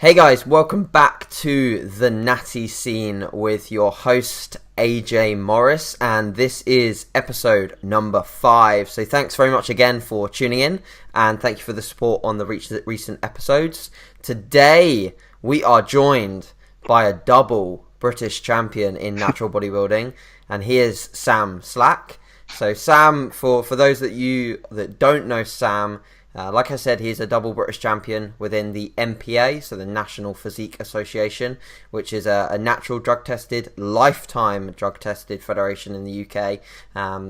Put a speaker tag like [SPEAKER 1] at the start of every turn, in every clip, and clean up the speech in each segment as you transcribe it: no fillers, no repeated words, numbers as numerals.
[SPEAKER 1] Hey guys, welcome back to the Natty scene with your host AJ Morris, and this is episode number 5. So thanks very much again for tuning in, and thank you for the support on the recent episodes. Today we are joined by a double British champion in natural bodybuilding, and he is Sam Slack. So Sam, for those that don't know Sam, like I said, he's a double British champion within the NPA, so the National Physique Association, which is a natural drug-tested, lifetime drug-tested federation in the UK.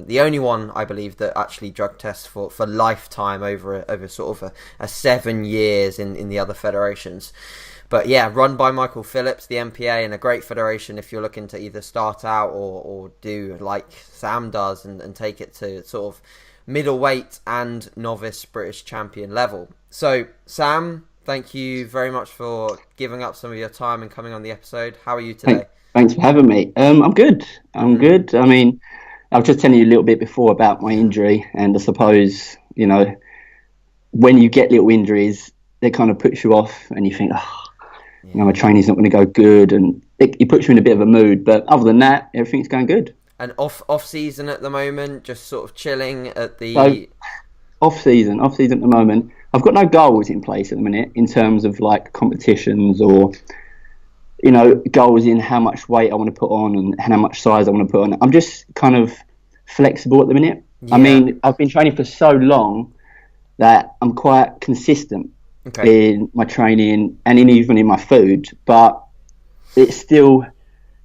[SPEAKER 1] The only one, I believe, that actually drug tests for lifetime over sort of a 7 years in the other federations. But yeah, run by Michael Phillips, the NPA, and a great federation if you're looking to either start out or do like Sam does and take it to sort of middleweight and novice British champion level. So Sam, thank you very much for giving up some of your time and coming on the episode. How are you today?
[SPEAKER 2] Thanks for having me. I'm good. I'm good. I mean, I was just telling you a little bit before about my injury, and I suppose, when you get little injuries, it kind of puts you off and you think, my training's not going to go good, and it puts you in a bit of a mood. But other than that, everything's going good.
[SPEAKER 1] And off season at the moment, just sort of chilling at the...
[SPEAKER 2] So, off season at the moment. I've got no goals in place at the minute in terms of like competitions or, goals in how much weight I want to put on and how much size I want to put on. I'm just kind of flexible at the minute. Yeah. I mean, I've been training for so long that I'm quite consistent in my training and even in my food, but it's still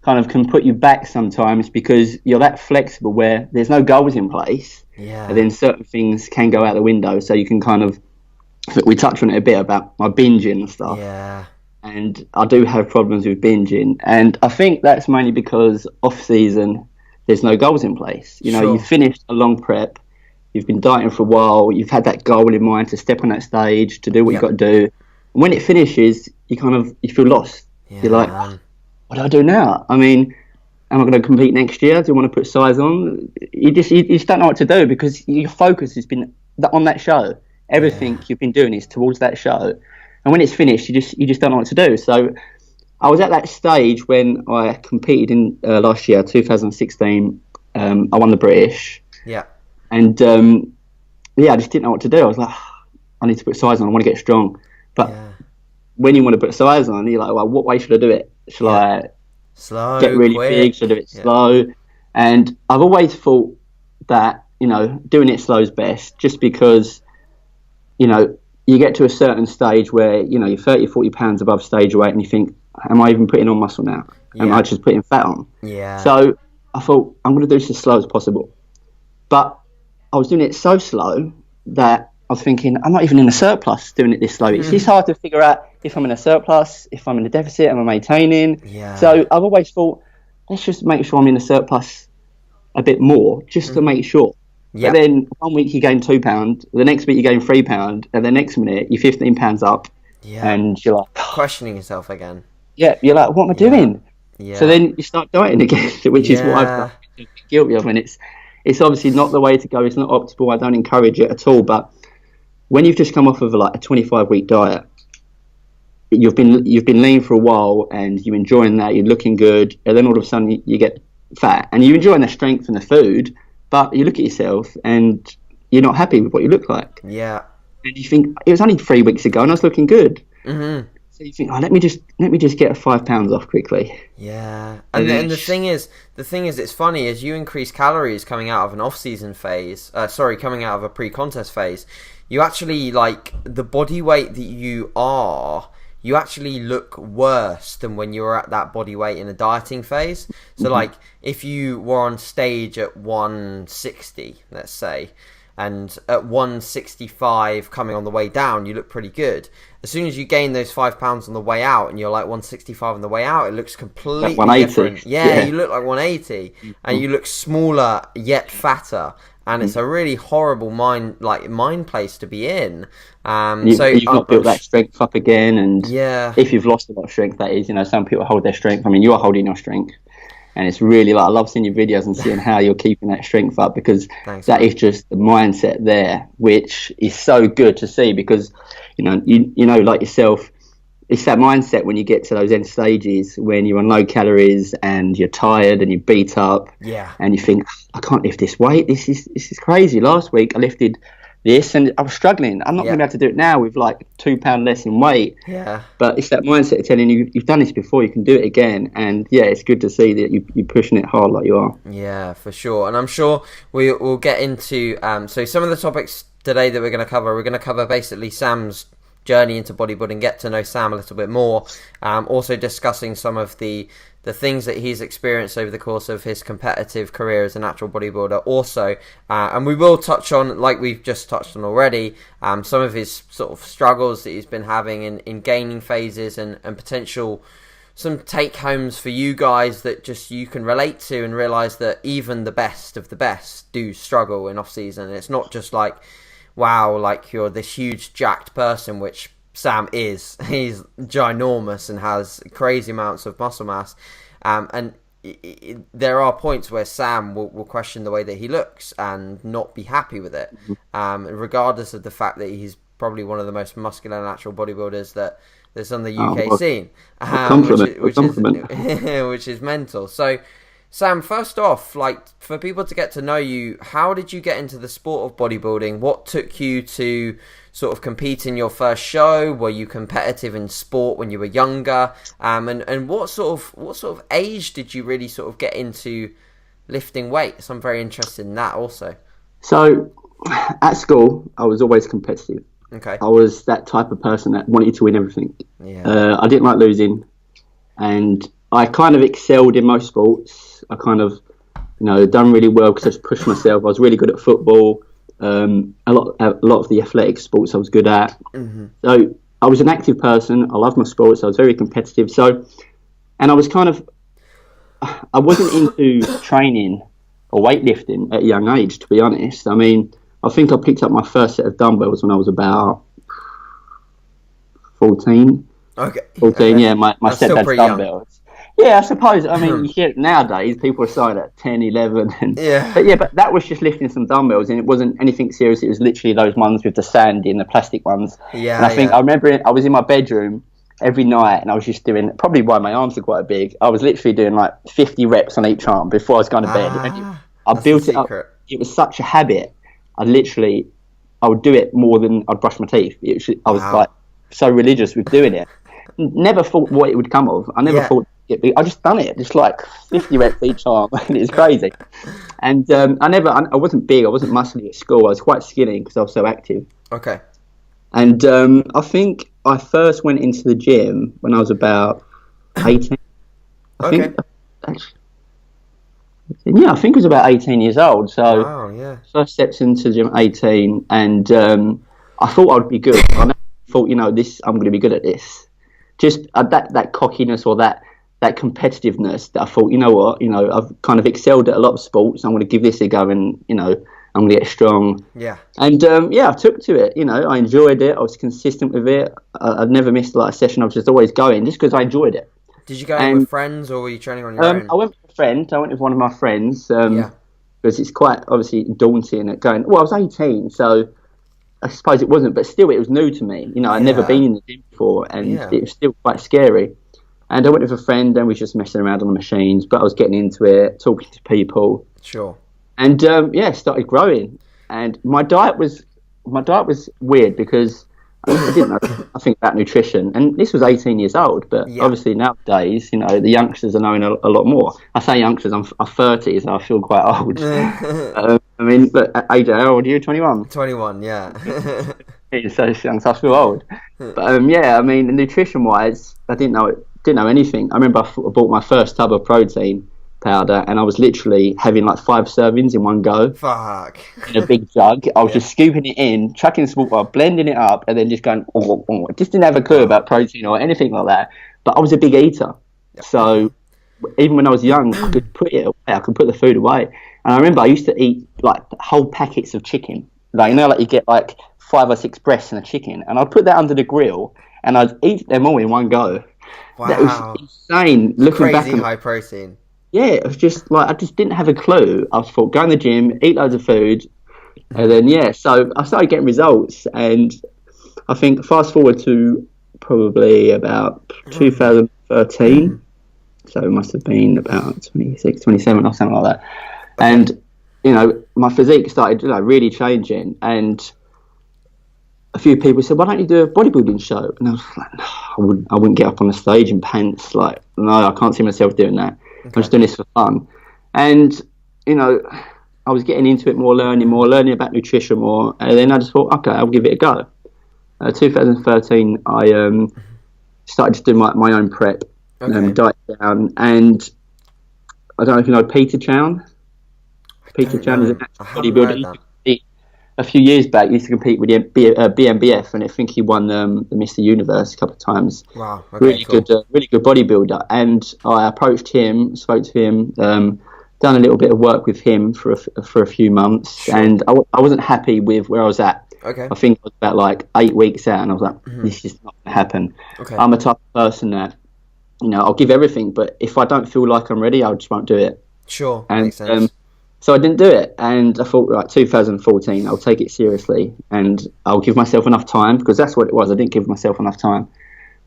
[SPEAKER 2] kind of can put you back sometimes because you're that flexible where there's no goals in place, and then certain things can go out the window. So you can kind of, we touched on it a bit about my binging and stuff, and I do have problems with binging, and I think that's mainly because off season there's no goals in place. You've finished a long prep, you've been dieting for a while, you've had that goal in mind to step on that stage to do what you've got to do, and when it finishes you feel lost. You're like, what do I do now? I mean, am I going to compete next year? Do you want to put size on? You just don't know what to do because your focus has been on that show. Everything you've been doing is towards that show, and when it's finished, you just don't know what to do. So I was at that stage when I competed in last year, 2016. I won the British.
[SPEAKER 1] Yeah.
[SPEAKER 2] And I just didn't know what to do. I was like, I need to put size on. I want to get strong. But when you want to put size on, you're like, well, what way should I do it? Should I get really
[SPEAKER 1] quick,
[SPEAKER 2] big? Should I do it slow? And I've always thought that, doing it slow is best, just because, you get to a certain stage where, you're 30, 40 pounds above stage weight and you think, am I even putting on muscle now? Am I just putting fat on?
[SPEAKER 1] Yeah.
[SPEAKER 2] So I thought, I'm going to do this as slow as possible. But I was doing it so slow that I was thinking, I'm not even in a surplus doing it this slow. It's just hard to figure out if I'm in a surplus, if I'm in a deficit, am I maintaining?
[SPEAKER 1] Yeah.
[SPEAKER 2] So I've always thought, let's just make sure I'm in a surplus a bit more, just to make sure.
[SPEAKER 1] Yeah.
[SPEAKER 2] But then 1 week you gain £2, the next week you gain £3, and the next minute you're £15 up, and you're like...
[SPEAKER 1] questioning yourself again.
[SPEAKER 2] Yeah, you're like, what am I doing?
[SPEAKER 1] Yeah.
[SPEAKER 2] So then you start dieting again, which is what I've been guilty of, and it's obviously not the way to go. It's not optimal. I don't encourage it at all, but when you've just come off of like a 25-week diet, you've been lean for a while and you're enjoying that, you're looking good, and then all of a sudden you get fat and you're enjoying the strength and the food, but you look at yourself and you're not happy with what you look like.
[SPEAKER 1] Yeah.
[SPEAKER 2] And you think, it was only 3 weeks ago and I was looking good.
[SPEAKER 1] Mm-hmm.
[SPEAKER 2] So you think, let me just get 5 pounds off quickly.
[SPEAKER 1] Yeah. And then the thing is, it's funny, as you increase calories coming out of an off-season phase, coming out of a pre-contest phase, you actually, like, the body weight that you actually look worse than when you were at that body weight in a dieting phase. So, like, if you were on stage at 160, let's say, and at 165 coming on the way down, you look pretty good. As soon as you gain those £5 on the way out and you're like 165 on the way out, it looks completely different. Yeah, you look like 180 and you look smaller yet fatter. And it's a really horrible mind place to be in.
[SPEAKER 2] You've not built that strength up again, and if you've lost a lot of strength, that is, some people hold their strength. I mean, you are holding your strength, and it's really I love seeing your videos and seeing how you're keeping that strength up, because that is just the mindset there, which is so good to see. Because like yourself, it's that mindset when you get to those end stages when you're on low calories and you're tired and you're beat up.
[SPEAKER 1] Yeah.
[SPEAKER 2] And you think, I can't lift this weight. This is crazy. Last week I lifted this and I was struggling. I'm not going to be able to do it now with like 2 pound less in weight.
[SPEAKER 1] Yeah.
[SPEAKER 2] But it's that mindset of telling you, you've done this before, you can do it again. And yeah, it's good to see that you're pushing it hard like you are.
[SPEAKER 1] Yeah, for sure. And I'm sure we'll get into so some of the topics today that we're going to cover basically Sam's journey into bodybuilding, get to know Sam a little bit more, also discussing some of the things that he's experienced over the course of his competitive career as a natural bodybuilder also, and we will touch on, like we've just touched on already, some of his sort of struggles that he's been having in gaining phases and potential some take homes for you guys that just you can relate to and realize that even the best of the best do struggle in off season. It's not just like, wow, like you're this huge jacked person, which Sam is. He's ginormous and has crazy amounts of muscle mass. And there are points where Sam will question the way that he looks and not be happy with it, regardless of the fact that he's probably one of the most muscular natural bodybuilders that's on the UK scene, which is mental. So, Sam, first off, like for people to get to know you, how did you get into the sport of bodybuilding? What took you to sort of compete in your first show? Were you competitive in sport when you were younger? And what sort of age did you really sort of get into lifting weights? I'm very interested in that also.
[SPEAKER 2] So at school, I was always competitive.
[SPEAKER 1] Okay.
[SPEAKER 2] I was that type of person that wanted to win everything.
[SPEAKER 1] Yeah.
[SPEAKER 2] I didn't like losing, and I kind of excelled in most sports. I kind of, done really well because I just pushed myself. I was really good at football. A lot of the athletic sports I was good at. Mm-hmm. So I was an active person. I loved my sports. I was very competitive. So, and I was I wasn't into training or weightlifting at a young age, to be honest. I mean, I think I picked up my first set of dumbbells when I was about 14.
[SPEAKER 1] Okay.
[SPEAKER 2] 14, yeah, my stepdad's dumbbells.
[SPEAKER 1] Young.
[SPEAKER 2] Yeah, I suppose. I mean, you hear it nowadays, people are starting at 10, 11. But that was just lifting some dumbbells, and it wasn't anything serious. It was literally those ones with the sand in, the plastic ones.
[SPEAKER 1] Yeah.
[SPEAKER 2] And I remember I was in my bedroom every night, and I was just doing, probably why my arms are quite big, I was literally doing like 50 reps on each arm before I was going to bed. I built it up. It was such a habit. I would do it more than I'd brush my teeth. I was like so religious with doing it. Never thought what it would come of. I never thought I just done it, just like 50 reps each arm, and it's crazy. And I wasn't big, I wasn't muscly at school. I was quite skinny because I was so active.
[SPEAKER 1] Okay.
[SPEAKER 2] And I think I first went into the gym when I was about 18. I think it was about 18 years old. So first steps into the gym at 18, and I thought I would be good. I thought, I'm going to be good at this. Just that cockiness or that competitiveness that I thought, I've kind of excelled at a lot of sports. I'm going to give this a go, and I'm going to get strong. Yeah. And I took to it. I enjoyed it. I was consistent with it. I'd never missed like a session. I was just always going, just because I enjoyed it.
[SPEAKER 1] Did you go in with friends, or were you training on your own?
[SPEAKER 2] I went with a friend. I went with one of my friends. Because it's quite obviously daunting at going. Well, I was 18, so I suppose it wasn't, but still, it was new to me. I'd never been in the gym before, and it was still quite scary. And I went with a friend, and we were just messing around on the machines, but I was getting into it, talking to people.
[SPEAKER 1] Sure.
[SPEAKER 2] And started growing. And my diet was weird because I didn't know nothing about nutrition. And this was 18 years old, but obviously nowadays, the youngsters are knowing a lot more. I say youngsters, I'm 30, so I feel quite old. But AJ, how old are you? 21?
[SPEAKER 1] 21, yeah.
[SPEAKER 2] You're so young, so I feel old. But nutrition-wise, I didn't know anything. I remember I bought my first tub of protein powder, and I was literally having like 5 servings in one go.
[SPEAKER 1] Fuck.
[SPEAKER 2] In a big jug. I was just scooping it in, chucking the small bar, blending it up, and then just going, I just didn't have a clue about protein or anything like that. But I was a big eater. So even when I was young, I could put it away. I could put the food away. And I remember I used to eat like whole packets of chicken. Like, you get like 5 or 6 breasts in a chicken, and I'd put that under the grill, and I'd eat them all in one go.
[SPEAKER 1] Wow.
[SPEAKER 2] That was insane. Looking back,
[SPEAKER 1] crazy high protein.
[SPEAKER 2] Yeah, it was just like I just didn't have a clue. I was thought, go in the gym, eat loads of food, and then so I started getting results. And I think fast forward to probably about 2013. So it must have been about 26, 27 or something like that.
[SPEAKER 1] Okay.
[SPEAKER 2] And, you know, my physique started, you know, really changing. And a few people said, why don't you do a bodybuilding show? And I was like, no, I wouldn't get up on the stage in pants. Like, no, I can't see myself doing that. Okay. I'm just doing this for fun. And, you know, I was getting into it more, learning about nutrition more. And then I just thought, okay, I'll give it a go. 2013, I started to do my own prep.
[SPEAKER 1] Okay.
[SPEAKER 2] Diet down, and I don't know if you know Peter Chown. Peter Chown is a bodybuilder. A few years back, he used to compete with the BMBF, and I think he won the Mr. Universe a couple of times.
[SPEAKER 1] Wow, okay, really
[SPEAKER 2] cool. Really good bodybuilder. And I approached him, spoke to him, done a little bit of work with him for a few months, sure. And I wasn't happy with where I was at.
[SPEAKER 1] Okay.
[SPEAKER 2] I think I was about like 8 weeks out, and I was like, this is not going to happen.
[SPEAKER 1] Okay.
[SPEAKER 2] I'm a type of person that, you know, I'll give everything, but if I don't feel like I'm ready, I just won't do it.
[SPEAKER 1] Sure,
[SPEAKER 2] and,
[SPEAKER 1] makes sense.
[SPEAKER 2] So I didn't do it, and I thought, like, 2014, I'll take it seriously, and I'll give myself enough time, because that's what it was. I didn't give myself enough time.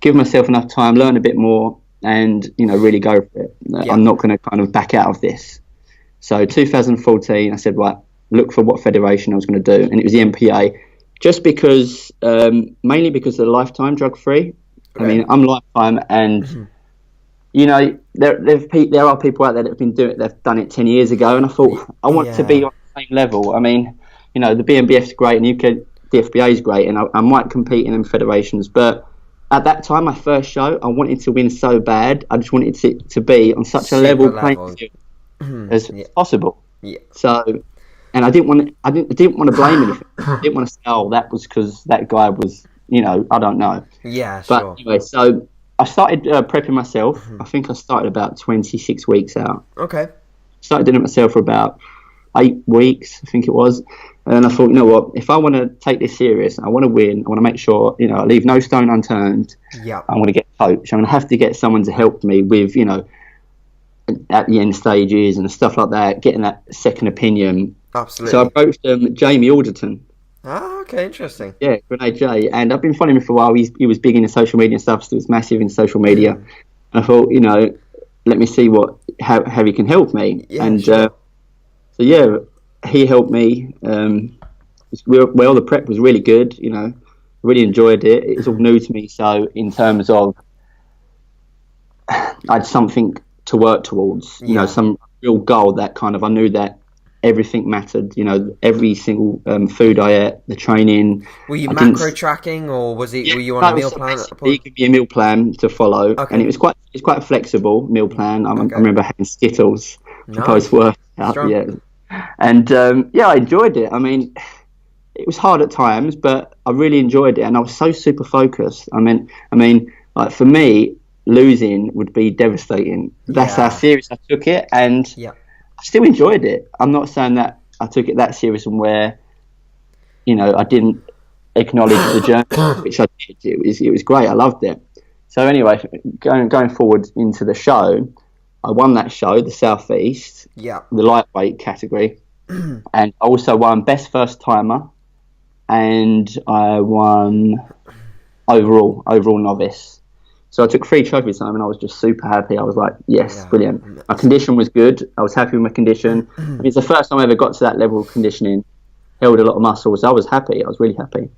[SPEAKER 2] Give myself enough time, learn a bit more, and, you know, really go for it. Yeah. I'm not going to kind of back out of this. So 2014, I said, right, look for what federation I was going to do, and it was the MPA, just because, mainly because of the lifetime drug-free. Okay. I mean, I'm lifetime, and... You know, there are people out there that have they've done it 10 years ago, and I thought, I want to be on the same level. I mean, you know, the BMBF's great, and UK DFBA is great, and I might compete in them federations, but at that time, my first show, I wanted to win so bad. I just wanted it to be on such a level playing field as possible. Yeah. So, and I didn't want to blame anything. I didn't want to say, oh, that was because that guy was, you know, I don't know.
[SPEAKER 1] Yeah,
[SPEAKER 2] but
[SPEAKER 1] sure.
[SPEAKER 2] Anyway, so I started prepping myself. I think I started about 26 weeks out.
[SPEAKER 1] Okay.
[SPEAKER 2] Started doing it myself for about 8 weeks, I think it was. And then I thought, you know what, if I want to take this serious, I want to win, I want to make sure, you know, I leave no stone unturned. Yeah. I want to get a coach. I'm going to have to get someone to help me with, you know, at the end stages and stuff like that, getting that second opinion.
[SPEAKER 1] Absolutely.
[SPEAKER 2] So I approached Jamie Alderton.
[SPEAKER 1] Ah, okay, interesting.
[SPEAKER 2] Yeah, Renee J. And I've been following him for a while. He was big in the social media and stuff, so he was massive in social media. And I thought, you know, let me see how he can help me. Yeah, and sure. So yeah, he helped me. Well, the prep was really good. You know, really enjoyed it. It's all new to me. So in terms of, I had something to work towards. You know, some real goal that kind of I knew that everything mattered. You know, every single food I ate, the training.
[SPEAKER 1] Were you macro tracking, or were you on a meal plan at the point?
[SPEAKER 2] It could be a meal plan to follow, and it's quite a flexible meal plan. I remember having Skittles for post-workout. Yeah, and I enjoyed it. I mean, it was hard at times, but I really enjoyed it, and I was so super focused. I mean, like for me, losing would be devastating. That's how serious I took it, and I still enjoyed it. I'm not saying that I took it that serious and where, you know, I didn't acknowledge the journey, which I did. It was great. I loved it. So anyway, going forward into the show, I won that show, the Southeast, the lightweight category, and I also won best first timer, and I won overall novice. So I took 3 trophies home, and I was just super happy. I was like, yes, brilliant. My condition was good. I was happy with my condition. It's the first time I ever got to that level of conditioning. Held a lot of muscles. I was happy. I was really happy.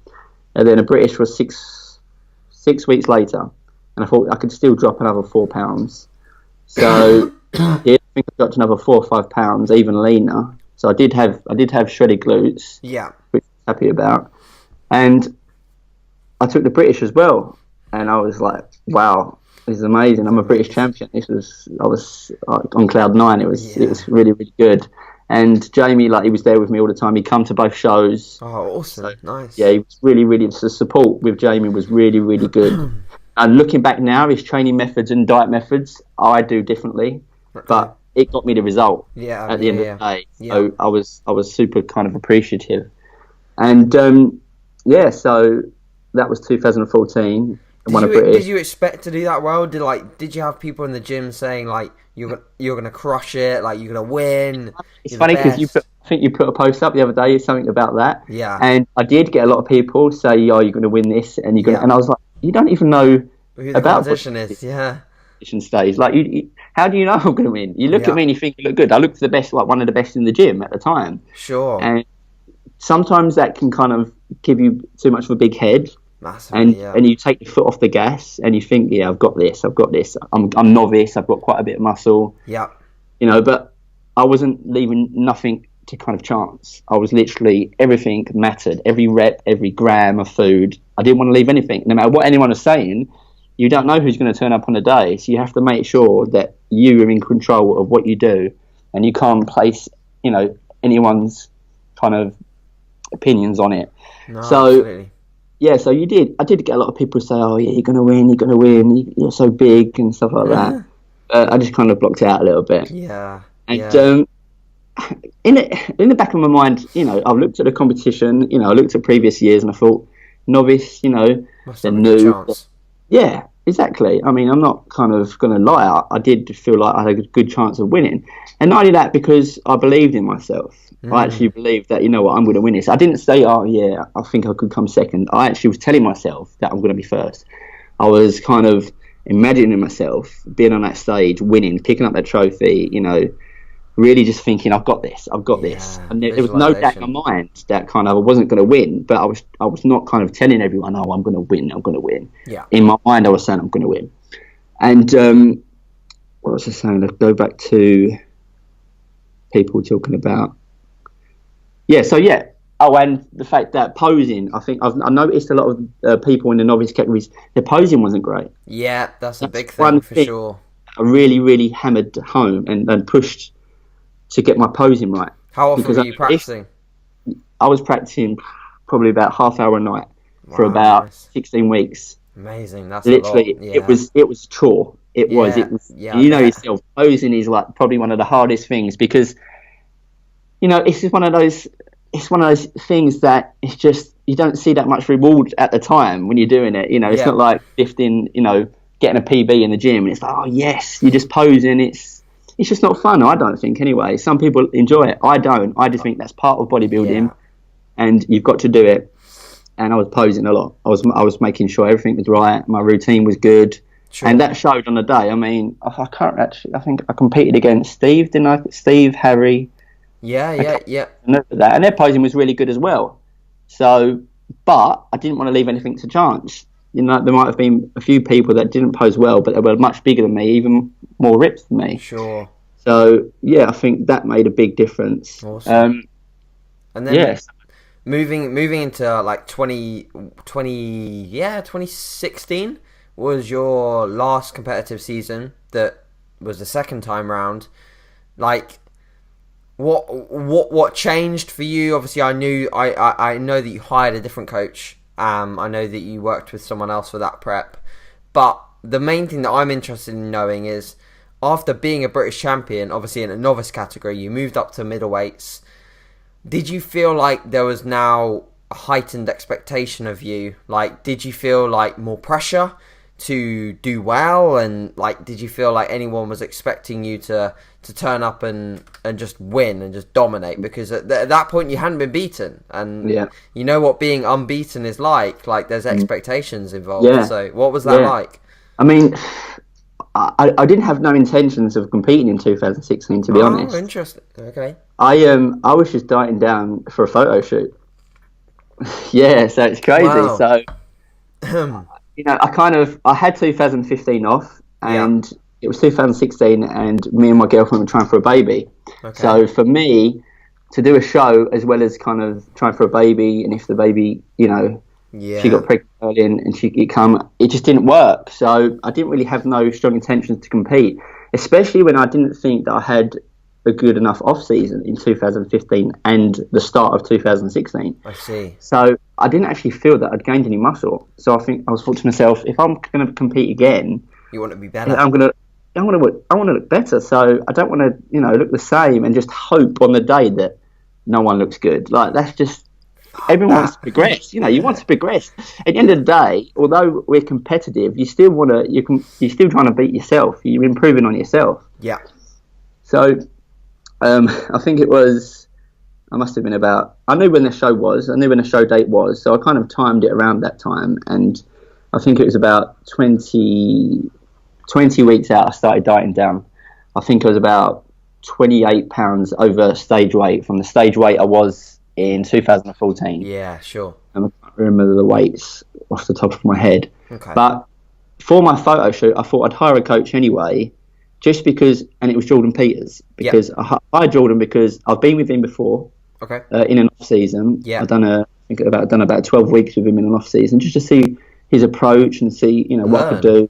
[SPEAKER 2] And then a British was six weeks later, and I thought I could still drop another 4 pounds. So I think I dropped another 4 or 5 pounds, even leaner. So I did have shredded glutes, which I was happy about. And I took the British as well. And I was like, wow, this is amazing. I'm a British champion. I was on cloud 9. It was really, really good. And Jamie, like, he was there with me all the time. He'd come to both shows.
[SPEAKER 1] Oh, awesome. So, nice.
[SPEAKER 2] Yeah, he was really, really, the support with Jamie was really, really good. And looking back now, his training methods and diet methods, I do differently. But it got me the result at the end of the day. So I was super kind of appreciative. And, so that was 2014.
[SPEAKER 1] Did you expect to do that well? Did you have people in the gym saying like you're gonna crush it, like you're gonna win?
[SPEAKER 2] It's funny because I think you put a post up the other day, something about that. Yeah. And I did get a lot of people say, "Oh, you're gonna win this," and you're gonna. And I was like, you don't even know
[SPEAKER 1] Who the
[SPEAKER 2] about
[SPEAKER 1] competition is, yeah.
[SPEAKER 2] competition stage. Like, how do you know I'm going to win? You look
[SPEAKER 1] Yeah.
[SPEAKER 2] at me and you think you look good. I looked the best, like one of the best in the gym at the time.
[SPEAKER 1] Sure.
[SPEAKER 2] And sometimes that can kind of give you too much of a big head.
[SPEAKER 1] Massively, yeah.
[SPEAKER 2] And you take your foot off the gas and you think, yeah, I've got this. I'm novice. I've got quite a bit of muscle.
[SPEAKER 1] Yeah.
[SPEAKER 2] You know, but I wasn't leaving nothing to kind of chance. I was literally, everything mattered. Every rep, every gram of food. I didn't want to leave anything. No matter what anyone was saying, you don't know who's going to turn up on the day. So you have to make sure that you are in control of what you do, and you can't place, you know, anyone's kind of opinions on it.
[SPEAKER 1] No,
[SPEAKER 2] so
[SPEAKER 1] absolutely.
[SPEAKER 2] Yeah, so I did get a lot of people say, oh yeah, you're going to win, you're so big and stuff like that. I just kind of blocked it out a little bit.
[SPEAKER 1] Yeah.
[SPEAKER 2] And in the back of my mind, you know, I've looked at the competition, you know, I looked at previous years and I thought, novice, you know,
[SPEAKER 1] Must
[SPEAKER 2] they're
[SPEAKER 1] have a good
[SPEAKER 2] new.
[SPEAKER 1] chance.
[SPEAKER 2] Yeah, exactly. I mean, I'm not kind of going to lie. I did feel like I had a good chance of winning. And not only that, because I believed in myself. I actually believed that, you know what, I'm going to win this. I didn't say, oh, yeah, I think I could come second. I actually was telling myself that I'm going to be first. I was kind of imagining myself being on that stage, winning, picking up that trophy, you know, really just thinking, I've got this. And there was no doubt in my mind that kind of I wasn't going to win, but I was not kind of telling everyone, oh, I'm going to win.
[SPEAKER 1] Yeah.
[SPEAKER 2] In my mind, I was saying I'm going to win. And what was I saying? Let's go back to people talking about. Oh, and the fact that posing, I think I noticed a lot of people in the novice categories, their posing wasn't great.
[SPEAKER 1] Yeah, that's a big thing for sure.
[SPEAKER 2] I really, really hammered home and pushed to get my posing right.
[SPEAKER 1] How often were you practicing?
[SPEAKER 2] I was practicing probably about half hour a night for about 16 weeks.
[SPEAKER 1] Amazing, that's
[SPEAKER 2] literally
[SPEAKER 1] a lot. Yeah.
[SPEAKER 2] It was a chore. It was. You know yourself, posing is like probably one of the hardest things because, you know, it's just one of those things that it's just, you don't see that much reward at the time when you're doing it. You know, it's not like lifting, you know, getting a PB in the gym and it's like, oh yes, you're just posing. It's just not fun. I don't think anyway. Some people enjoy it. I don't. I just think that's part of bodybuilding and you've got to do it. And I was posing a lot. I was making sure everything was right. My routine was good. Sure. And that showed on the day. I mean, I can't actually, I think I competed against Steve, didn't I? Steve, Harry.
[SPEAKER 1] Yeah.
[SPEAKER 2] And their posing was really good as well. So, but I didn't want to leave anything to chance. You know, there might have been a few people that didn't pose well, but they were much bigger than me, even more ripped than me.
[SPEAKER 1] Sure.
[SPEAKER 2] So, yeah, I think that made a big difference.
[SPEAKER 1] Awesome. And then moving into like 2016 was your last competitive season. That was the second time round. Like, what changed for you? Obviously, I know that you hired a different coach. I know that you worked with someone else for that prep. But the main thing that I'm interested in knowing is, after being a British champion, obviously in a novice category, you moved up to middleweights. Did you feel like there was now a heightened expectation of you? Like, did you feel like more pressure to do well? And like, did you feel like anyone was expecting you to turn up and just win and just dominate? Because at that point you hadn't been beaten, and you know what being unbeaten is like there's expectations involved. So what was that like?
[SPEAKER 2] I mean, I didn't have no intentions of competing in 2016, to be honest.
[SPEAKER 1] Oh, interesting. Okay.
[SPEAKER 2] I was just dieting down for a photo shoot. Yeah, so it's crazy.
[SPEAKER 1] Wow.
[SPEAKER 2] So you know, I had 2015 off, and it was 2016, and me and my girlfriend were trying for a baby. Okay. So for me to do a show as well as kind of trying for a baby, and if the baby, you know, she got pregnant early and she could come, it just didn't work. So I didn't really have no strong intentions to compete, especially when I didn't think that I had a good enough off-season in 2015 and the start of 2016.
[SPEAKER 1] I see.
[SPEAKER 2] So I didn't actually feel that I'd gained any muscle. So I think I was thought to myself, if I'm going to compete again,
[SPEAKER 1] you want to be better.
[SPEAKER 2] I want to look better. So I don't want to, you know, look the same and just hope on the day that no one looks good. Like, that's just, everyone wants to progress. You know, you want to progress. At the end of the day, although we're competitive, you still want to, you're still trying to beat yourself. You're improving on yourself.
[SPEAKER 1] Yeah.
[SPEAKER 2] So I think it was, I must have been about, I knew when the show was, I knew when the show date was, so I kind of timed it around that time, and I think it was about 20 weeks out, I started dieting down. I think I was about 28 pounds over stage weight from the stage weight I was in 2014.
[SPEAKER 1] Yeah, sure.
[SPEAKER 2] And I can't remember the weights off the top of my head.
[SPEAKER 1] Okay.
[SPEAKER 2] But for my photo shoot, I thought I'd hire a coach anyway, just because, and it was Jordan Peters, because I hired Jordan because I've been with him before.
[SPEAKER 1] Okay.
[SPEAKER 2] In an off season.
[SPEAKER 1] Yeah.
[SPEAKER 2] I've done about 12 weeks with him in an off season, just to see his approach and see, what I could do.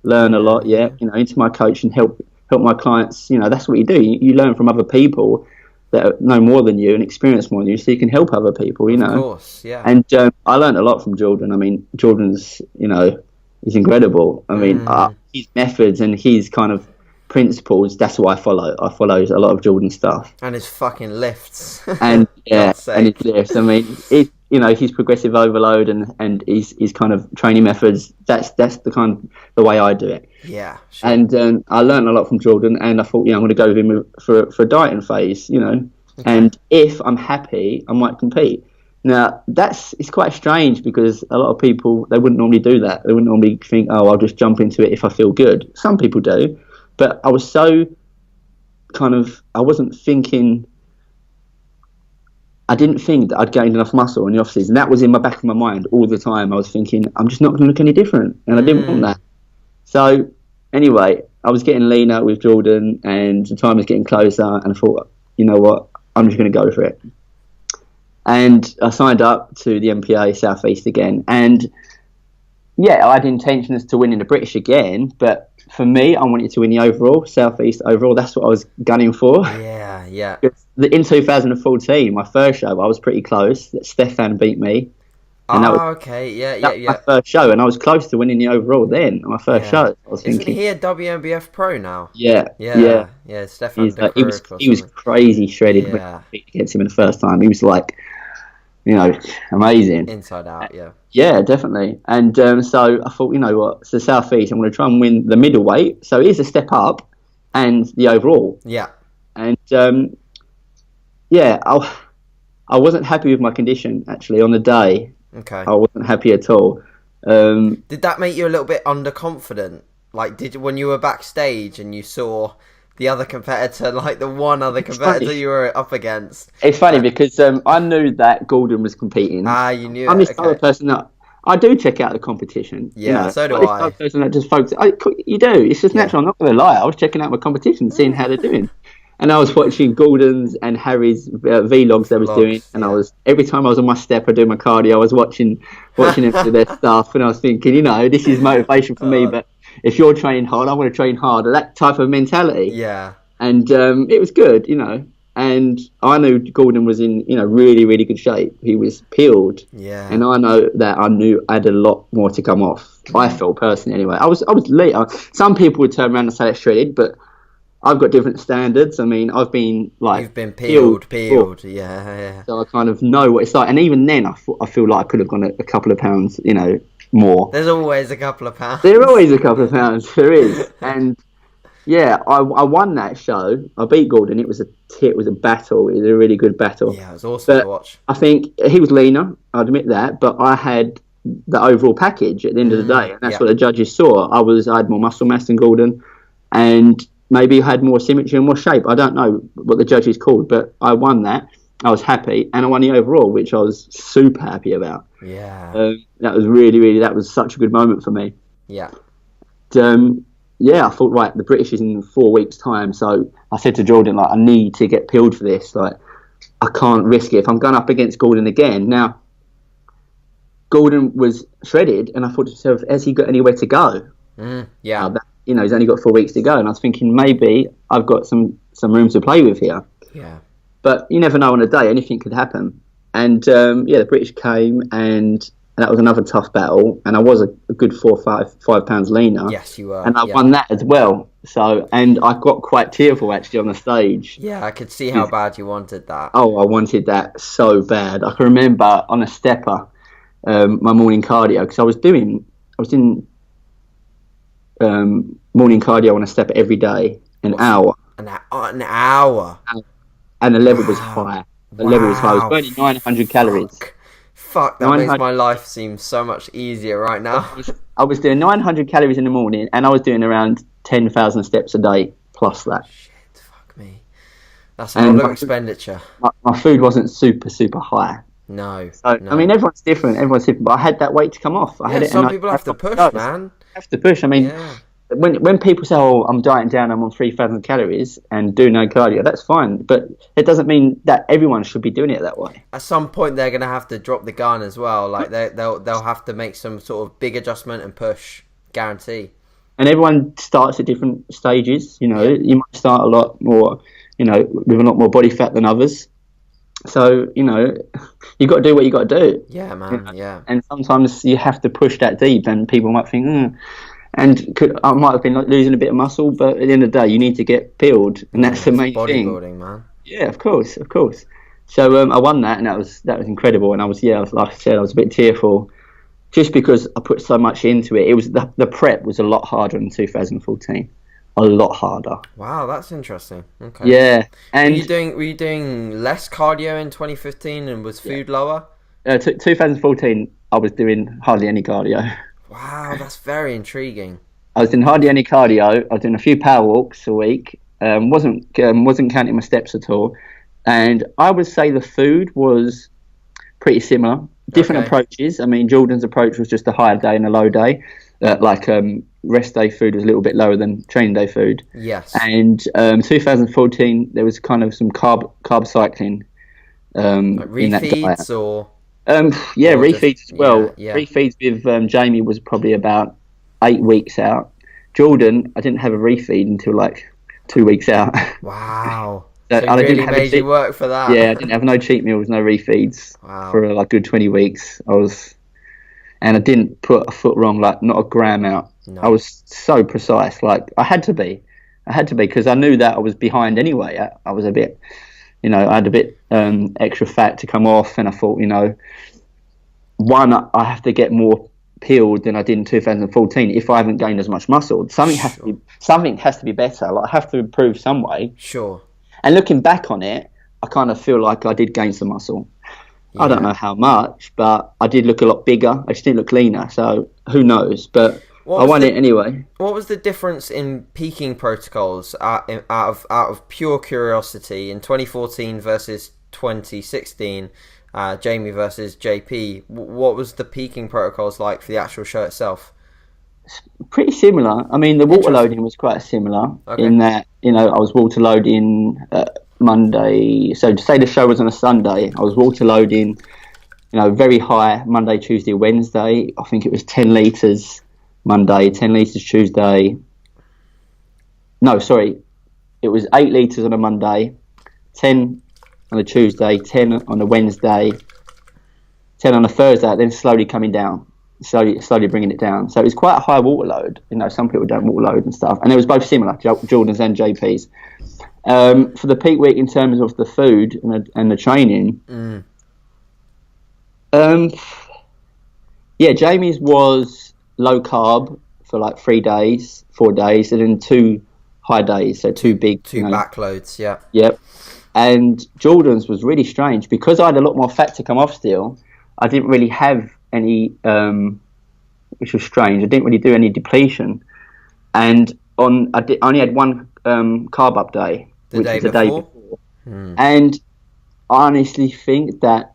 [SPEAKER 2] Learn a lot, into my coach and help my clients. That's what you do. You learn from other people that know more than you and experience more than you, so you can help other people.
[SPEAKER 1] Of course, yeah.
[SPEAKER 2] And I learned a lot from Jordan. I mean, Jordan's, he's incredible. I mean, his methods and his kind of principles. That's what I follow. I follow a lot of Jordan stuff.
[SPEAKER 1] And his fucking lifts.
[SPEAKER 2] And and his lifts. I mean, his progressive overload and his kind of training methods. That's the way I do it.
[SPEAKER 1] Yeah. Sure.
[SPEAKER 2] And I learned a lot from Jordan, and I thought, I'm going to go with him for a dieting phase, Okay. And if I'm happy, I might compete. Now it's quite strange because a lot of people, they wouldn't normally do that. They wouldn't normally think, I'll just jump into it if I feel good. Some people do, but I was so I wasn't thinking. I didn't think that I'd gained enough muscle in the off-season. That was in my back of my mind all the time. I was thinking, I'm just not going to look any different. And I didn't want that. So, anyway, I was getting leaner with Jordan and the time was getting closer. And I thought, you know what, I'm just going to go for it. And I signed up to the MPA Southeast again. And, I had intentions to winning the British again. But for me, I wanted to win the overall, Southeast overall. That's what I was gunning for.
[SPEAKER 1] Yeah, yeah.
[SPEAKER 2] In 2014, my first show, I was pretty close. Stefan beat me. And
[SPEAKER 1] okay. Yeah.
[SPEAKER 2] My first show, and I was close to winning the overall then, my first show. I was
[SPEAKER 1] Isn't he a WNBF pro now?
[SPEAKER 2] Yeah.
[SPEAKER 1] Stefan
[SPEAKER 2] he was crazy shredded when I beat against him in the first time. He was like, amazing.
[SPEAKER 1] Inside out, yeah.
[SPEAKER 2] Yeah, definitely. And so I thought, it's the Southeast. I'm going to try and win the middleweight. So here's a step up and the overall.
[SPEAKER 1] Yeah.
[SPEAKER 2] And, I wasn't happy with my condition, actually, on the day.
[SPEAKER 1] Okay.
[SPEAKER 2] I wasn't happy at all.
[SPEAKER 1] Did that make you a little bit underconfident? Like, when you were backstage and you saw the other competitor, like the one other competitor you were up against?
[SPEAKER 2] It's funny because I knew that Gordon was competing.
[SPEAKER 1] You knew
[SPEAKER 2] I'm this other person that I do check out the competition.
[SPEAKER 1] Yeah, so do
[SPEAKER 2] I. I'm this person that just focuses. You do. It's just natural. I'm not going to lie. I was checking out my competition, seeing how they're doing. And I was watching Gordon's and Harry's vlogs they was doing, and I was every time I was on my step, I do my cardio. I was watching them do their stuff, and I was thinking, this is motivation for me. But if you're training hard, I want to train harder. That type of mentality.
[SPEAKER 1] Yeah.
[SPEAKER 2] And it was good, And I knew Gordon was in, really, really good shape. He was peeled.
[SPEAKER 1] Yeah.
[SPEAKER 2] And I know that I had a lot more to come off. I felt personally, anyway. I was late. Some people would turn around and say it's shredded, but I've got different standards. I mean, I've been
[SPEAKER 1] You've been peeled. Yeah.
[SPEAKER 2] So I kind of know what it's like. And even then, I feel like I could have gone a couple of pounds, more.
[SPEAKER 1] There's always a couple of pounds.
[SPEAKER 2] There are always a couple of pounds. There is. And I won that show. I beat Gordon. It was a battle. It was a really good battle.
[SPEAKER 1] Yeah, it was awesome to watch.
[SPEAKER 2] I think he was leaner. I'll admit that. But I had the overall package at the end of the day, and that's what the judges saw. I had more muscle mass than Gordon, and maybe had more symmetry and more shape. I don't know what the judges called, but I won that. I was happy, and I won the overall, which I was super happy about.
[SPEAKER 1] Yeah.
[SPEAKER 2] That was really, that was such a good moment for me.
[SPEAKER 1] Yeah.
[SPEAKER 2] I thought, right, the British is in 4 weeks' time, so I said to Jordan, I need to get peeled for this. I can't risk it. If I'm going up against Gordon again, now, Gordon was shredded, and I thought to myself, has he got anywhere to go?
[SPEAKER 1] Yeah.
[SPEAKER 2] He's only got 4 weeks to go, and I was thinking maybe I've got some room to play with here.
[SPEAKER 1] Yeah.
[SPEAKER 2] But you never know on a day; anything could happen. And the British came, and that was another tough battle. And I was a good 4 or 5 pounds leaner.
[SPEAKER 1] Yes, you were.
[SPEAKER 2] And I won that as well. So, and I got quite tearful actually on the stage.
[SPEAKER 1] Yeah, I could see how bad you wanted that.
[SPEAKER 2] Oh, I wanted that so bad. I can remember on a stepper, my morning cardio, because I was doing morning cardio on a stepper every day, an hour.
[SPEAKER 1] An hour.
[SPEAKER 2] And the level was high. The level was high. It was burning 900 calories.
[SPEAKER 1] Fuck, that makes my life seem so much easier right now.
[SPEAKER 2] I was doing 900 calories in the morning, and I was doing around 10,000 steps a day plus that.
[SPEAKER 1] Shit, fuck me. That's a lot of expenditure.
[SPEAKER 2] My food wasn't super high.
[SPEAKER 1] No,
[SPEAKER 2] so,
[SPEAKER 1] no.
[SPEAKER 2] I mean, everyone's different, but I had that weight to come off.
[SPEAKER 1] Some people have to push, man.
[SPEAKER 2] Have to push. I mean, when people say, "Oh, I'm dieting down, I'm on 3,000 calories and do no cardio," that's fine, but it doesn't mean that everyone should be doing it that way.
[SPEAKER 1] At some point, they're gonna have to drop the gun as well. Like they'll have to make some sort of big adjustment and push, guarantee. And
[SPEAKER 2] everyone starts at different stages. You might start a lot more, with a lot more body fat than others. So, you got to do what you got to do.
[SPEAKER 1] Yeah, man, yeah.
[SPEAKER 2] And sometimes you have to push that deep, and people might think, I might have been losing a bit of muscle, but at the end of the day, you need to get peeled, and that's the main thing.
[SPEAKER 1] Bodybuilding, man.
[SPEAKER 2] Yeah, of course. So I won that, and that was incredible. And I was like I said, I was a bit tearful, just because I put so much into it. It was the prep was a lot harder in 2014. A lot harder.
[SPEAKER 1] Wow, that's interesting. Okay.
[SPEAKER 2] Yeah, and
[SPEAKER 1] were you doing less cardio in 2015, and was food lower?
[SPEAKER 2] 2014, I was doing hardly any cardio.
[SPEAKER 1] Wow, that's very intriguing.
[SPEAKER 2] I was doing hardly any cardio. I was doing a few power walks a week. Wasn't counting my steps at all, and I would say the food was pretty similar. Different approaches. I mean, Jordan's approach was just a higher day and a low day. Rest day food was a little bit lower than training day food.
[SPEAKER 1] Yes.
[SPEAKER 2] And 2014, there was kind of some carb cycling.
[SPEAKER 1] Refeeds
[SPEAKER 2] in that diet.
[SPEAKER 1] or
[SPEAKER 2] refeeds as well.
[SPEAKER 1] Yeah.
[SPEAKER 2] Refeeds with Jamie was probably about 8 weeks out. Jordan, I didn't have a refeed until like 2 weeks out.
[SPEAKER 1] Wow.
[SPEAKER 2] So
[SPEAKER 1] I really didn't made you work for that.
[SPEAKER 2] Yeah, I didn't have no cheat meals, no refeeds for a good 20 weeks. And I didn't put a foot wrong, like not a gram out. No. I was so precise. Like I had to be because I knew that I was behind anyway. I was a bit, I had a bit extra fat to come off, and I thought, one, I have to get more peeled than I did in 2014 if I haven't gained as much muscle. Something has to be better. Like I have to improve some way.
[SPEAKER 1] Sure.
[SPEAKER 2] And looking back on it, I kind of feel like I did gain some muscle. Yeah. I don't know how much, but I did look a lot bigger. I just didn't look leaner, so who knows? But I won it anyway.
[SPEAKER 1] What was the difference in peaking protocols out of pure curiosity in 2014 versus 2016? Jamie versus JP. What was the peaking protocols like for the actual show itself?
[SPEAKER 2] Pretty similar. I mean, the water loading was quite similar in that, I was water loading Monday. So say the show was on a Sunday, I was water loading, very high Monday, Tuesday, Wednesday. I think it was 10 litres Monday, 10 litres Tuesday. No, sorry. It was 8 litres on a Monday, 10 on a Tuesday, 10 on a Wednesday, 10 on a Thursday, then slowly coming down. Slowly bringing it down. So it was quite a high water load. Some people don't water load and stuff. And it was both similar, Jordan's and JP's. For the peak week in terms of the food and the training, Jamie's was low carb for like 3 days, 4 days, and then 2 high days, so 2 big...
[SPEAKER 1] 2 backloads, yeah.
[SPEAKER 2] Yep. And Jordan's was really strange. Because I had a lot more fat to come off still, I didn't really have any, which was strange. I didn't really do any depletion, and I only had one carb up day, which was the day before. And I honestly think that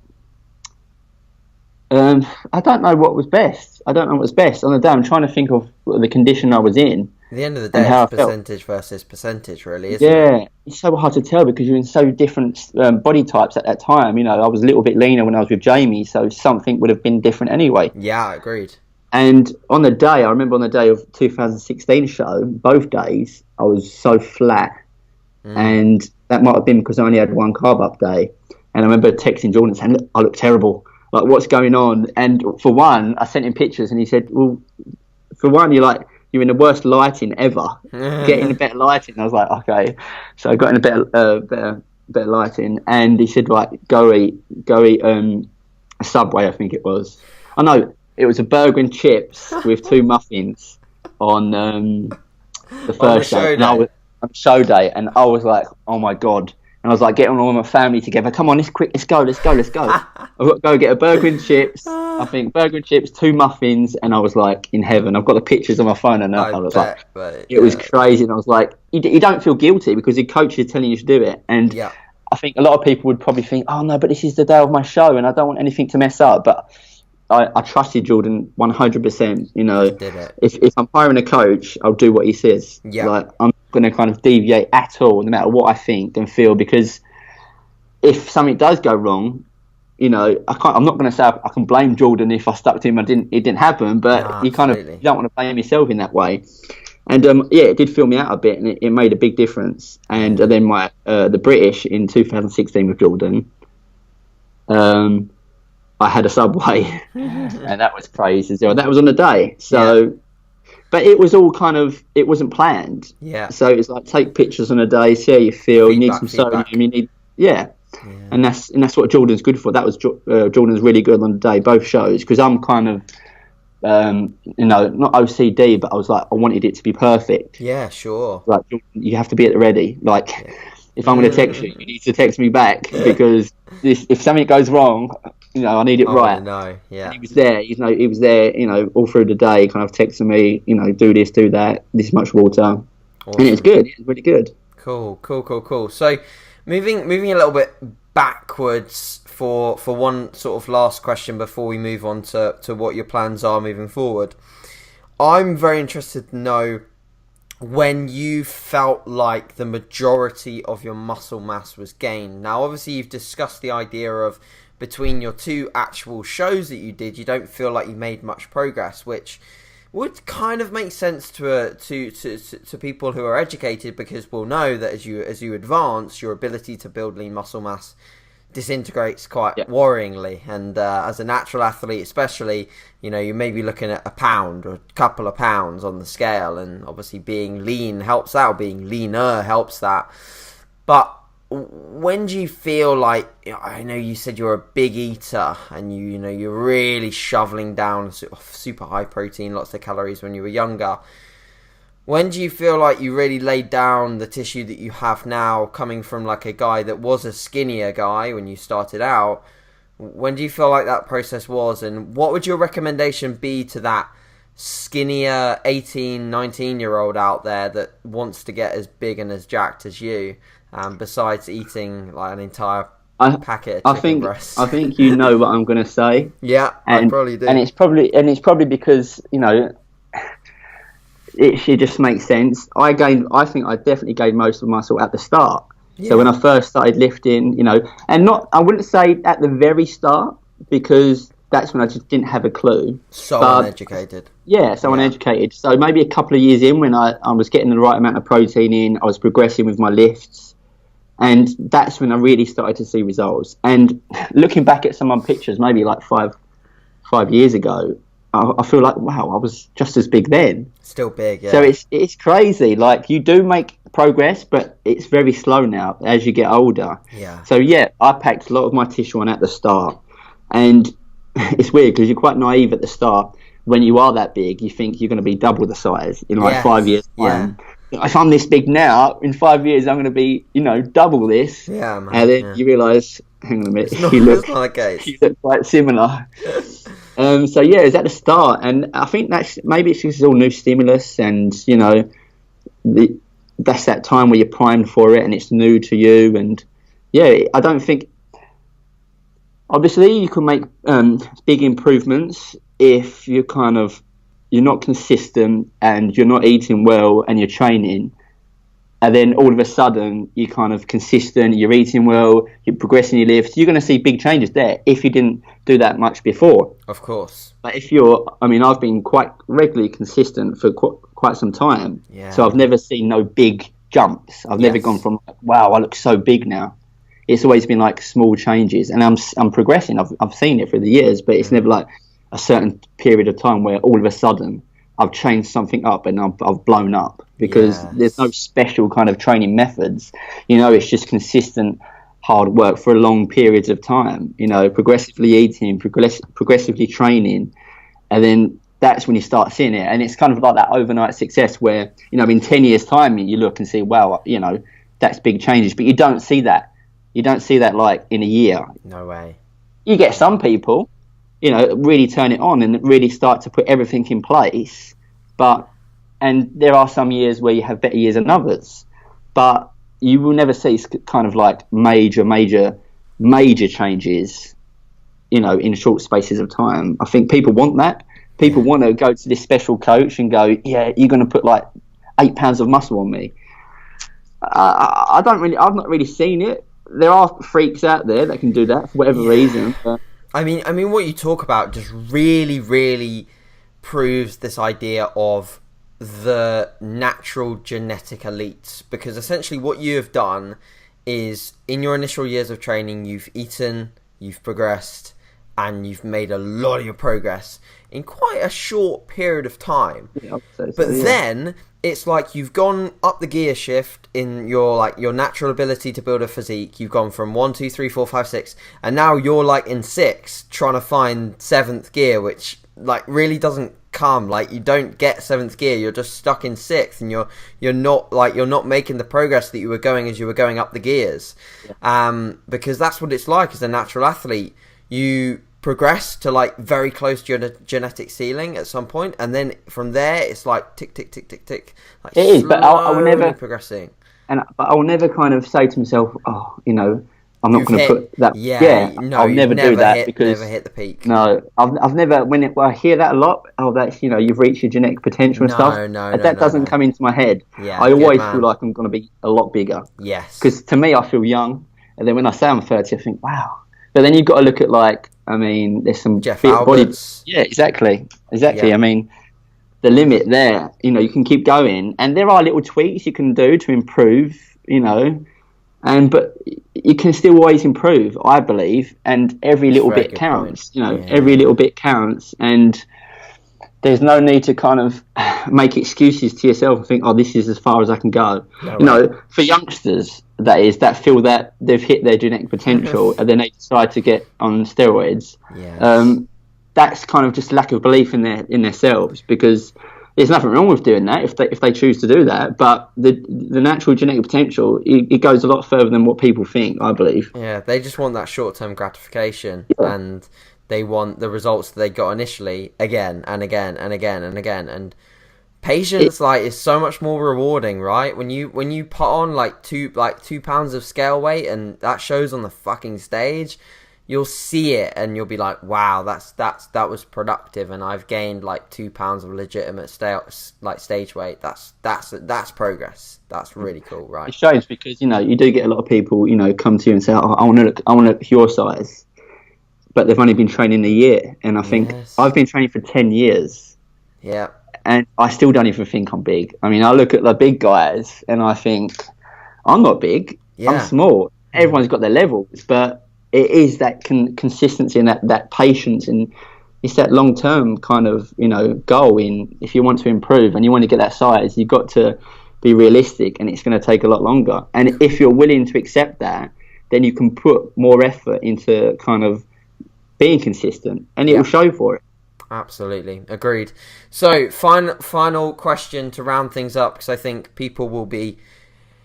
[SPEAKER 2] I don't know what was best. On the day, I'm trying to think of the condition I was in.
[SPEAKER 1] At the end of the day, it's percentage versus percentage, really, isn't it?
[SPEAKER 2] Yeah, it's so hard to tell because you're in so different body types at that time. I was a little bit leaner when I was with Jamie, so something would have been different anyway.
[SPEAKER 1] Yeah, agreed.
[SPEAKER 2] And on the day, I remember on the day of 2016 show, both days, I was so flat. And that might have been because I only had one carb up day. And I remember texting Jordan saying, "Look, I look terrible. Like, what's going on?" And for one, I sent him pictures and he said, "Well, for one, you're in the worst lighting ever. Get in a better lighting." I was like, okay. So I got in a better lighting, and he said, right, go eat a Subway, I think it was. I know it was a burger and chips with 2 muffins on the first show. On show day, and I was like, oh my god. And And I was like getting all my family together. Come on, let's go. I've got to go get a burger and chips. I think burger and chips, 2 muffins, and I was like in heaven. I've got the pictures on my phone, and I was like, it was crazy. And I was like, you don't feel guilty because your coach is telling you to do it. And I think a lot of people would probably think, oh no, but this is the day of my show, and I don't want anything to mess up. But I trusted Jordan 100%. You know, if I'm hiring a coach, I'll do what he says. Like, I'm not going to kind of deviate at all, no matter what I think and feel, because if something does go wrong, you know, I'm not going to say I can blame Jordan if I stuck to him and it didn't happen, but you don't want to blame yourself in that way. And it did fill me out a bit, and it made a big difference. And then the British in 2016 with Jordan, I had a Subway, and that was crazy as well. That was on the day. So, but it was all it wasn't planned. Yeah. So it's like, take pictures on a day, see how you feel. You need some sodium. You need, and that's what Jordan's good for. That was Jordan's really good on the day, both shows, because I'm kind of, not OCD, but I was like, I wanted it to be perfect. Yeah, sure. Like, you have to be at the ready. Like, if I'm going to text you, you need to text me back, because if something goes wrong, you know, I need it right. No, yeah. And he was there. He was there. You know, all through the day, kind of texting me. You know, do this, do that. This much water, awesome. And it's good. It's really good. Cool. So, moving a little bit backwards for one sort of last question before we move on to what your plans are moving forward. I'm very interested to know when you felt like the majority of your muscle mass was gained. Now, obviously, you've discussed the idea of between your 2 actual shows that you did, you don't feel like you made much progress, which would kind of make sense to people who are educated, because we'll know that as you advance, your ability to build lean muscle mass disintegrates quite worryingly. And as a natural athlete especially, you know, you may be looking at a pound or a couple of pounds on the scale, and obviously being lean helps that, or being leaner helps that. But when do you feel like, I know you said you're a big eater, and you're really shoveling down super high protein, lots of calories when you were younger. When do you feel like you really laid down the tissue that you have now, coming from like a guy that was a skinnier guy when you started out? When do you feel like that process was, and what would your recommendation be to that skinnier 18, 19-year-old out there that wants to get as big and as jacked as you? Besides eating like an entire packet of chicken breasts. I think you know what I'm going to say. Yeah, I probably do. And it's probably because, you know, it just makes sense. I think I definitely gained most of my muscle at the start. Yeah. So when I first started lifting, you know, and I wouldn't say at the very start, because that's when I just didn't have a clue. Uneducated. Yeah, uneducated. So maybe a couple of years in, when I was getting the right amount of protein in, I was progressing with my lifts. And that's when I really started to see results. And looking back at some of my pictures, maybe like five years ago, I feel like, wow, I was just as big then. Still big, yeah. So it's crazy. Like, you do make progress, but it's very slow now as you get older. Yeah. So yeah, I packed a lot of my tissue on at the start, and it's weird because you're quite naive at the start. When you are that big, you think you're going to be double the size in like 5 years time. Yeah. If I'm this big now, in 5 years I'm going to be, you know, double this. Yeah, man. And then you realise, hang on a minute, you look quite similar. So yeah, it's at the start, and I think maybe it's just all new stimulus, and you know, that's that time where you're primed for it, and it's new to you, and yeah, I don't think. Obviously, you can make big improvements if you're not consistent and you're not eating well and you're training, and then all of a sudden you're kind of consistent, you're eating well, you're progressing your lifts, you're going to see big changes there if you didn't do that much before. Of course. But I've been quite regularly consistent for quite some time. Yeah. So I've never seen no big jumps. I've never gone from, wow, I look so big now. It's always been like small changes, and I'm progressing. I've seen it through the years, but it's never like a certain period of time where all of a sudden I've changed something up and I've blown up, because there's no special kind of training methods. You know, it's just consistent hard work for long periods of time, you know, progressively eating, progressively training, and then that's when you start seeing it. And it's kind of like that overnight success where, you know, in 10 years time you look and see, wow, you know, that's big changes, but you don't see that You don't see that like in a year.
[SPEAKER 1] No way.
[SPEAKER 2] You get some people, really turn it on and really start to put everything in place. And there are some years where you have better years than others, but you will never see kind of like major changes, in short spaces of time. I think people want that. People want to go to this special coach and go, yeah, you're going to put like 8 pounds of muscle on me. I've not really seen it. There are freaks out there that can do that for whatever reason. But...
[SPEAKER 1] I mean, what you talk about just really, really proves this idea of the natural genetic elites, because essentially what you have done is in your initial years of training, you've eaten, you've progressed, and you've made a lot of your progress in quite a short period of time. Then it's like you've gone up the gear shift in your natural ability to build a physique. You've gone from 1, 2, 3, 4, 5, 6, and now you're like in 6 trying to find 7th gear, which like really doesn't come. Like, you don't get 7th gear, you're just stuck in 6th, and you're not making the progress that you were going as you were going up the gears. Because that's what it's like as a natural athlete. You progress to like very close to your genetic ceiling at some point, and then from there it's like tick tick tick tick tick, like
[SPEAKER 2] it is, but I will never
[SPEAKER 1] progressing.
[SPEAKER 2] But I will never kind of say to myself, I'm not going to put that. I'll never do that because
[SPEAKER 1] never hit the peak.
[SPEAKER 2] No, I've never. When I hear that a lot, that's you've reached your genetic potential and stuff. That doesn't come into my head.
[SPEAKER 1] Yeah,
[SPEAKER 2] I always feel like I'm going to be a lot bigger.
[SPEAKER 1] Yes.
[SPEAKER 2] Because to me, I feel young, and then when I say I'm 30, I think, wow. But then you've got to look at there's some
[SPEAKER 1] Jeff Alberts.
[SPEAKER 2] Yeah, exactly.
[SPEAKER 1] Yeah.
[SPEAKER 2] I mean, the limit there. You can keep going, and there are little tweaks you can do to improve. But you can still always improve, I believe, and every little bit counts. Every little bit counts, and there's no need to kind of make excuses to yourself and think, this is as far as I can go. For youngsters, that feel that they've hit their genetic potential and then they decide to get on steroids. That's kind of just lack of belief in themselves, because there's nothing wrong with doing that if they choose to do that, but the natural genetic potential, it goes a lot further than what people think, I believe.
[SPEAKER 1] Yeah, they just want that short-term gratification, and they want the results that they got initially again and again and again and again. And patience is so much more rewarding, right? When you put on like 2 pounds of scale weight and that shows on the fucking stage, you'll see it and you'll be like, wow, that was productive, and I've gained like 2 pounds of legitimate stage weight. That's progress. That's really cool, right?
[SPEAKER 2] It shows, because you do get a lot of people come to you and say, I want to look your size, but they've only been training a year, and I think I've been training for 10 years.
[SPEAKER 1] Yeah.
[SPEAKER 2] And I still don't even think I'm big. I mean, I look at the big guys and I think I'm not big. I'm small. Everyone's got their levels, but it is that consistency and that patience, and it's that long-term kind of goal. If you want to improve and you want to get that size, you've got to be realistic, and it's going to take a lot longer. And if you're willing to accept that, then you can put more effort into kind of being consistent, and it will show for it.
[SPEAKER 1] Absolutely. Agreed. So, final question to round things up, because I think people will be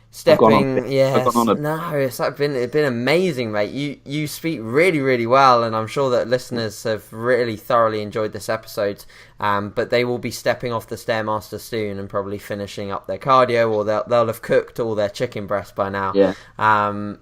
[SPEAKER 1] stepping. Yes. No, it's been amazing, mate. You speak really, really well, and I'm sure that listeners have really thoroughly enjoyed this episode. But they will be stepping off the Stairmaster soon and probably finishing up their cardio, or they'll have cooked all their chicken breast by now.
[SPEAKER 2] Yeah.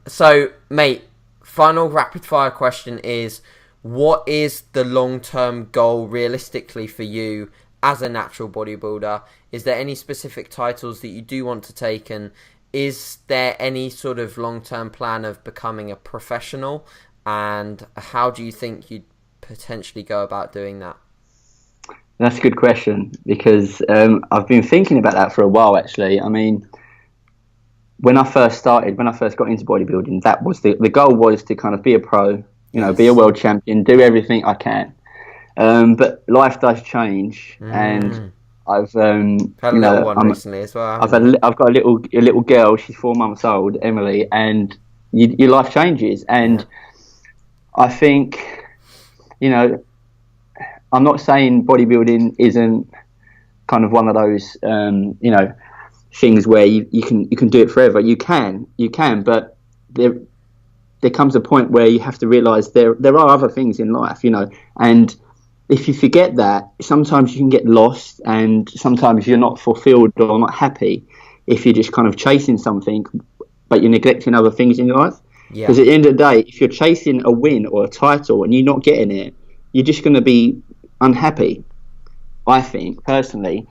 [SPEAKER 1] So, mate, final rapid fire question is: what is the long-term goal realistically for you as a natural bodybuilder? Is there any specific titles that you do want to take, and is there any sort of long-term plan of becoming a professional, and how do you think you'd potentially go about doing that?
[SPEAKER 2] That's a good question, because I've been thinking about that for a while, actually. I mean, when I first got into bodybuilding, that was the goal was to kind of be a pro, be a world champion, do everything I can. But life does change, and I've
[SPEAKER 1] had a little one recently as well.
[SPEAKER 2] I've got a little girl. She's 4 months old, Emily, and your life changes. And I think, I'm not saying bodybuilding isn't kind of one of those, things where you can do it forever. You can, but there comes a point where you have to realise there are other things in life, and if you forget that, sometimes you can get lost, and sometimes you're not fulfilled or not happy if you're just kind of chasing something, but you're neglecting other things in your life.
[SPEAKER 1] Yeah.
[SPEAKER 2] Because at the end of the day, if you're chasing a win or a title and you're not getting it, you're just going to be unhappy, I think, personally.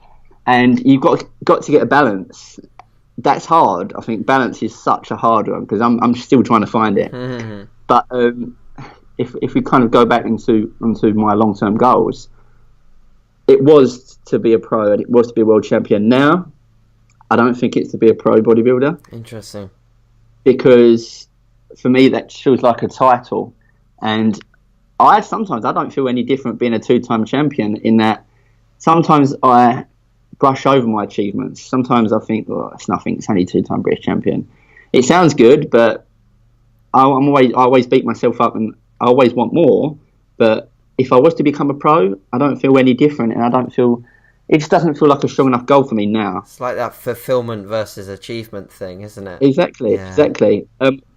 [SPEAKER 2] And you've got to get a balance. That's hard. I think balance is such a hard one because I'm still trying to find it. Mm-hmm. But if we kind of go back onto my long-term goals, it was to be a pro and it was to be a world champion. Now, I don't think it's to be a pro bodybuilder.
[SPEAKER 1] Interesting.
[SPEAKER 2] Because for me, that feels like a title. And sometimes I don't feel any different being a two-time champion in that sometimes I brush over my achievements. Sometimes I think, it's nothing. It's only two-time British champion. It sounds good, but I always beat myself up and I always want more. But if I was to become a pro, I don't feel any different, and it just doesn't feel like a strong enough goal for me now.
[SPEAKER 1] It's like that fulfillment versus achievement thing, isn't it?
[SPEAKER 2] Exactly.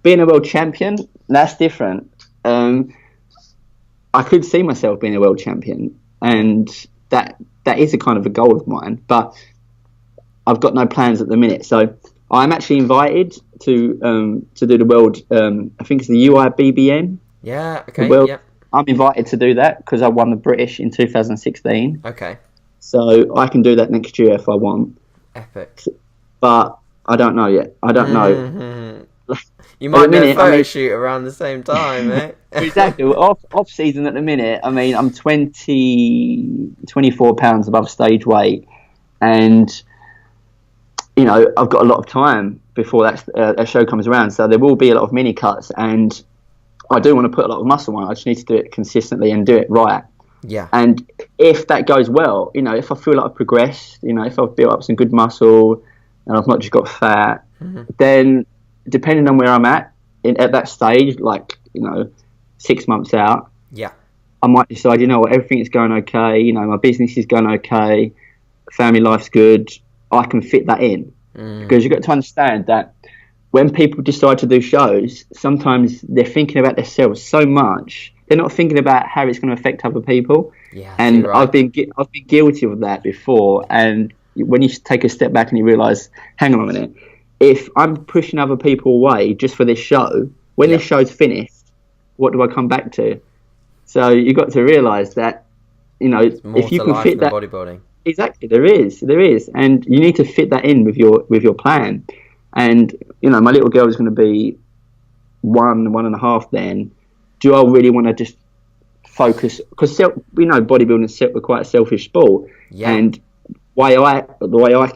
[SPEAKER 2] Being a world champion, that's different. I could see myself being a world champion, and that is a kind of a goal of mine, but I've got no plans at the minute. So I'm actually invited to do the world, I think it's the UIBBN.
[SPEAKER 1] Yeah, okay,
[SPEAKER 2] yep. I'm invited to do that because I won the British in 2016.
[SPEAKER 1] Okay.
[SPEAKER 2] So I can do that next year if I want.
[SPEAKER 1] Epic.
[SPEAKER 2] But I don't know yet. I don't know.
[SPEAKER 1] Mm-hmm. You might do a photo shoot around the same time, eh?
[SPEAKER 2] Exactly. Off season at the minute, I mean, I'm 24 pounds above stage weight, and I've got a lot of time before that show comes around, so there will be a lot of mini cuts, and I do want to put a lot of muscle on. I just need to do it consistently and do it right.
[SPEAKER 1] Yeah.
[SPEAKER 2] And if that goes well, if I feel like I've progressed, if I've built up some good muscle and I've not just got fat, then depending on where I'm at that stage, 6 months out,
[SPEAKER 1] yeah,
[SPEAKER 2] I might decide, everything is going okay, my business is going okay, family life's good, I can fit that in. Because you've got to understand that when people decide to do shows, sometimes they're thinking about themselves so much, they're not thinking about how it's going to affect other people.
[SPEAKER 1] Yeah,
[SPEAKER 2] and
[SPEAKER 1] right.
[SPEAKER 2] I've been guilty of that before. And when you take a step back and you realise, hang on a minute, if I'm pushing other people away just for this show, when this show's finished, what do I come back to? So you've got to realise that, if you can fit that,
[SPEAKER 1] bodybuilding.
[SPEAKER 2] Exactly, there is, and you need to fit that in with your plan. And my little girl is going to be 1.5 then. Do I really want to just focus? Because we know bodybuilding is quite a selfish sport.
[SPEAKER 1] Yeah.
[SPEAKER 2] And the way I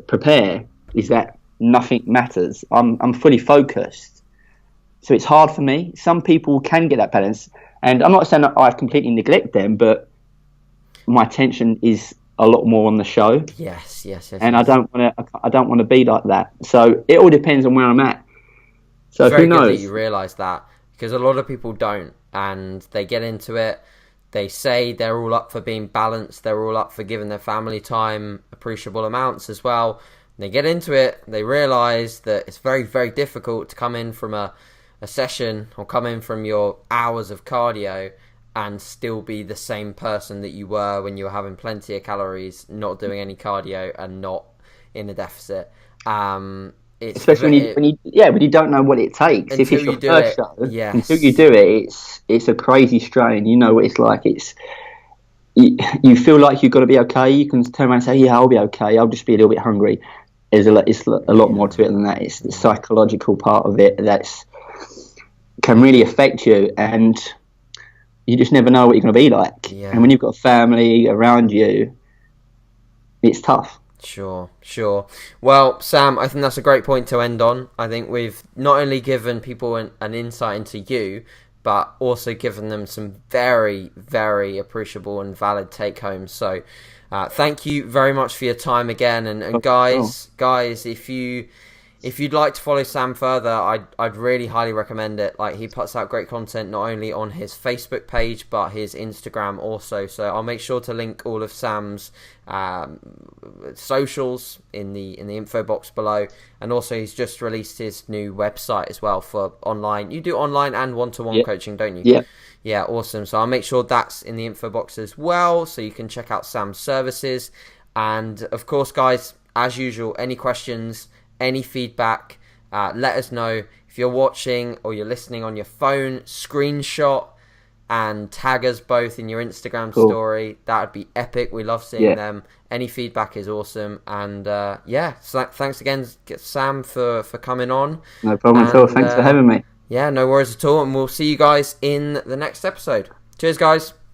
[SPEAKER 2] prepare is that nothing matters. I'm fully focused, so it's hard for me. Some people can get that balance, and I'm not saying that I completely neglect them, but my attention is a lot more on the show.
[SPEAKER 1] Yes.
[SPEAKER 2] And I don't want to be like that. So it all depends on where I'm at. So
[SPEAKER 1] it's very
[SPEAKER 2] who knows?
[SPEAKER 1] good that you realise that, because a lot of people don't, and they get into it. They say they're all up for being balanced. They're all up for giving their family time, appreciable amounts as well. They get into it. They realise that it's very, very difficult to come in from a session or come in from your hours of cardio and still be the same person that you were when you were having plenty of calories, not doing any cardio, and not in a deficit.
[SPEAKER 2] Especially when you don't know what it takes. If it's your first show, until you do it, it's a crazy strain. You know what it's like. You feel like you've got to be okay. You can turn around and say, "Yeah, I'll be okay. I'll just be a little bit hungry." It's a lot more to it than that. It's the psychological part of it can really affect you, and you just never know what you're going to be like.
[SPEAKER 1] Yeah.
[SPEAKER 2] And when you've got a family around you, it's tough.
[SPEAKER 1] Sure. Well, Sam, I think that's a great point to end on. I think we've not only given people an insight into you, but also given them some very, very appreciable and valid take-homes. So thank you very much for your time again. And guys, if if you'd like to follow Sam further, I'd really highly recommend it. Like, he puts out great content not only on his Facebook page but his Instagram also. So I'll make sure to link all of Sam's socials in the info box below. And also, he's just released his new website as well for online. You do online and one-to-one coaching, don't you?
[SPEAKER 2] Yeah.
[SPEAKER 1] Yeah, awesome. So I'll make sure that's in the info box as well, so you can check out Sam's services. And of course, guys, as usual, any questions, any feedback, let us know. If you're watching or you're listening on your phone, screenshot and tag us both in your Instagram story. That would be epic. We love seeing them. Any feedback is awesome. And so thanks again, Sam, for coming on.
[SPEAKER 2] No problem at all. Thanks for having me.
[SPEAKER 1] Yeah, no worries at all. And we'll see you guys in the next episode. Cheers, guys.